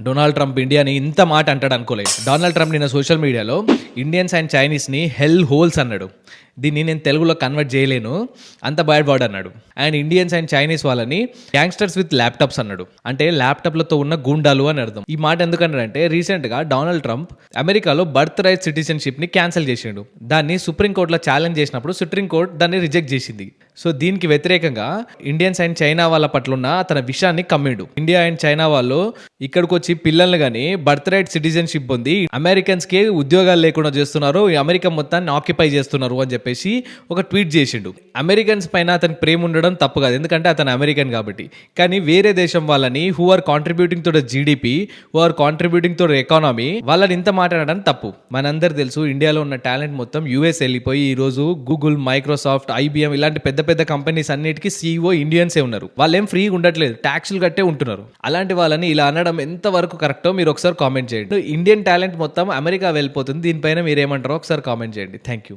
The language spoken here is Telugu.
డొనాల్డ్ ట్రంప్ ఇండియాని ఇంత మాట అంటాడు అనుకోలేదు. డొనాల్డ్ ట్రంప్ నిన్న సోషల్ మీడియాలో ఇండియన్స్ అండ్ చైనీస్ని హెల్ హోల్స్ అన్నాడు. దీన్ని నేను తెలుగులో కన్వర్ట్ చేయలేను, అంత బ్యాడ్ వర్డ్ అన్నాడు. అండ్ ఇండియన్స్ అండ్ చైనీస్ వాళ్ళని గ్యాంగ్స్టర్స్ విత్ ల్యాప్టాప్స్ అన్నాడు. అంటే ల్యాప్టాప్లతో ఉన్న గూండాలు అని అర్థం. ఈ మాట ఎందుకన్నాడంటే రీసెంట్గా డొనాల్డ్ ట్రంప్ అమెరికాలో బర్త్ రైట్ సిటిజన్షిప్ని క్యాన్సిల్ చేసిండు. దాన్ని సుప్రీంకోర్టులో ఛాలెంజ్ చేసినప్పుడు సుప్రీంకోర్టు దాన్ని రిజెక్ట్ చేసింది. సో దీనికి వ్యతిరేకంగా ఇండియన్స్ అండ్ చైనా వాళ్ళ పట్ల ఉన్న తన విషయాన్ని కమ్మిండు. ఇండియా అండ్ చైనా వాళ్ళు ఇక్కడికి వచ్చి పిల్లల్ని కానీ బర్త్ రైట్ సిటిజన్షిప్ పొంది అమెరికన్స్కి ఉద్యోగాలు లేకుండా చేస్తున్నారు, ఈ అమెరికా మొత్తాన్ని ఆక్యుపై చేస్తున్నారు అని చెప్పేసి ఒక ట్వీట్ చేసిండు. అమెరికన్స్ పైన అతనికి ప్రేమ ఉండడం తప్పు కాదు, ఎందుకంటే అతను అమెరికన్ కాబట్టి. కానీ వేరే దేశం వాళ్ళని who are contributing to the GDP, who are contributing to the economy, వాళ్ళని ఇంత మాట్లాడడం తప్పు. మనందరు తెలుసు ఇండియాలో ఉన్న టాలెంట్ మొత్తం యూఎస్ వెళ్ళిపోయి ఈ రోజు గూగుల్, మైక్రోసాఫ్ట్, ఐబిఎం ఇలాంటి పెద్ద పెద్ద కంపెనీస్ అన్నిటికీ సీఈఓ ఇండియన్సే ఉన్నారు. వాళ్ళు ఏం ఫ్రీగా ఉండట్లేదు, ట్యాక్స్లు కట్టే ఉంటున్నారు. అలాంటి వాళ్ళని ఇలా అనడం ఎంతవరకు కరెక్టో మీరు ఒకసారి కామెంట్ చేయండి. ఇండియన్ టాలెంట్ మొత్తం అమెరికా వెళ్ళిపోతుంది, దీనిపైన మీరు ఏమంటారో ఒకసారి కామెంట్ చేయండి. Thank you.